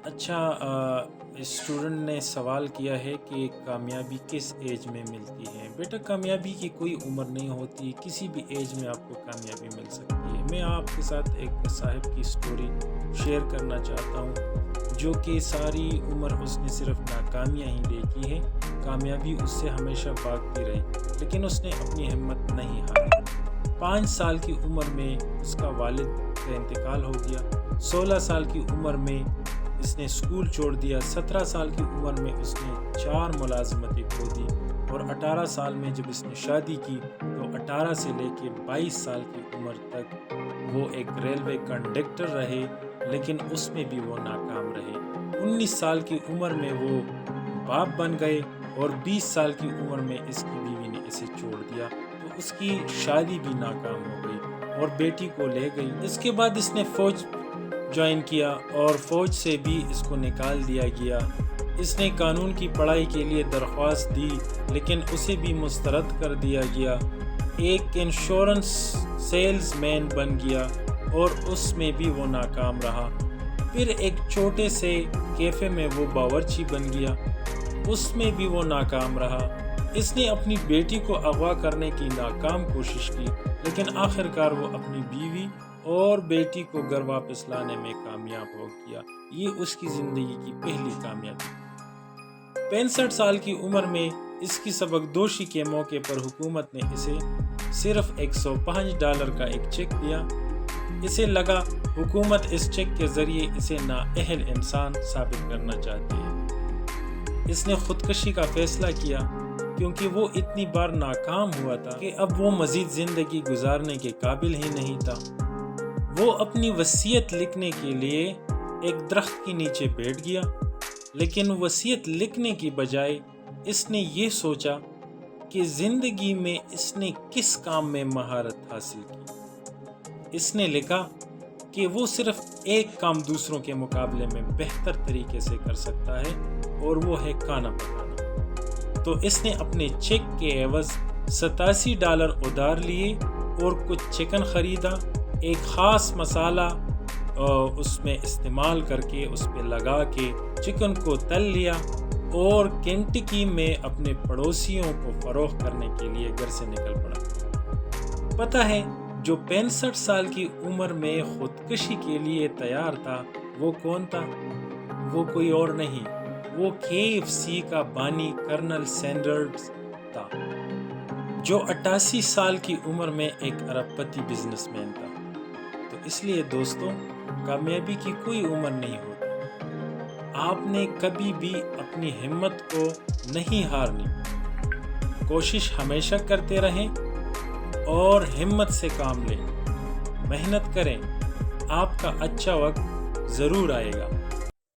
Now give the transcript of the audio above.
اچھا، اسٹوڈنٹ نے سوال کیا ہے کہ کامیابی کس ایج میں ملتی ہے؟ بیٹا، کامیابی کی کوئی عمر نہیں ہوتی، کسی بھی ایج میں آپ کو کامیابی مل سکتی ہے۔ میں آپ کے ساتھ ایک صاحب کی سٹوری شیئر کرنا چاہتا ہوں، جو کہ ساری عمر اس نے صرف ناکامیاں ہی دیکھی ہے، کامیابی اس سے ہمیشہ بھاگتی رہی، لیکن اس نے اپنی ہمت نہیں ہاری۔ 5 سال کی عمر میں اس کا والد کا انتقال ہو گیا، 16 سال کی عمر میں اس نے اسکول چھوڑ دیا، 17 سال کی عمر میں اس نے 4 ملازمتیں کھو دی، اور 18 سال میں جب اس نے شادی کی تو 18 سے لے کے 22 سال کی عمر تک وہ ایک ریلوے کنڈکٹر رہے، لیکن اس میں بھی وہ ناکام رہے۔ 19 سال کی عمر میں وہ باپ بن گئے، اور 20 سال کی عمر میں اس کی بیوی نے اسے چھوڑ دیا، تو اس کی شادی بھی ناکام ہو گئی اور بیٹی کو لے گئی۔ اس کے بعد اس نے فوج جوائن کیا، اور فوج سے بھی اس کو نکال دیا گیا۔ اس نے قانون کی پڑھائی کے لیے درخواست دی، لیکن اسے بھی مسترد کر دیا گیا۔ ایک انشورنس سیلز مین بن گیا، اور اس میں بھی وہ ناکام رہا۔ پھر ایک چھوٹے سے کیفے میں وہ باورچی بن گیا، اس میں بھی وہ ناکام رہا۔ اس نے اپنی بیٹی کو اغوا کرنے کی ناکام کوشش کی، لیکن آخرکار وہ اپنی بیوی اور بیٹی کو گھر واپس لانے میں کامیاب ہو گیا۔ یہ اس کی زندگی کی پہلی کامیابی۔ 65 سال کی عمر میں اس کی سبکدوشی کے موقع پر حکومت نے اسے صرف $105 کا ایک چیک دیا۔ اسے لگا حکومت اس چیک کے ذریعے اسے نااہل انسان ثابت کرنا چاہتی ہے۔ اس نے خودکشی کا فیصلہ کیا، کیونکہ وہ اتنی بار ناکام ہوا تھا کہ اب وہ مزید زندگی گزارنے کے قابل ہی نہیں تھا۔ وہ اپنی وصیت لکھنے کے لیے ایک درخت کے نیچے بیٹھ گیا، لیکن وصیت لکھنے کی بجائے اس نے یہ سوچا کہ زندگی میں اس نے کس کام میں مہارت حاصل کی۔ اس نے لکھا کہ وہ صرف ایک کام دوسروں کے مقابلے میں بہتر طریقے سے کر سکتا ہے، اور وہ ہے کھانا پکانا۔ تو اس نے اپنے چیک کے عوض $87 ادھار لیے اور کچھ چکن خریدا، ایک خاص مسالہ اس میں استعمال کر کے اس پہ لگا کے چکن کو تل لیا، اور کینٹکی میں اپنے پڑوسیوں کو فروخت کرنے کے لیے گھر سے نکل پڑا۔ پتہ ہے، جو 65 سال کی عمر میں خودکشی کے لیے تیار تھا وہ کون تھا؟ وہ کوئی اور نہیں، وہ KFC کا بانی کرنل سینڈرز تھا، جو 88 سال کی عمر میں ایک ارب پتی بزنس مین تھا۔ تو اس لیے دوستوں، کامیابی کی کوئی عمر نہیں ہوتی۔ آپ نے کبھی بھی اپنی ہمت کو نہیں ہارنی، کوشش ہمیشہ کرتے رہیں اور ہمت سے کام لیں، محنت کریں، آپ کا اچھا وقت ضرور آئے گا۔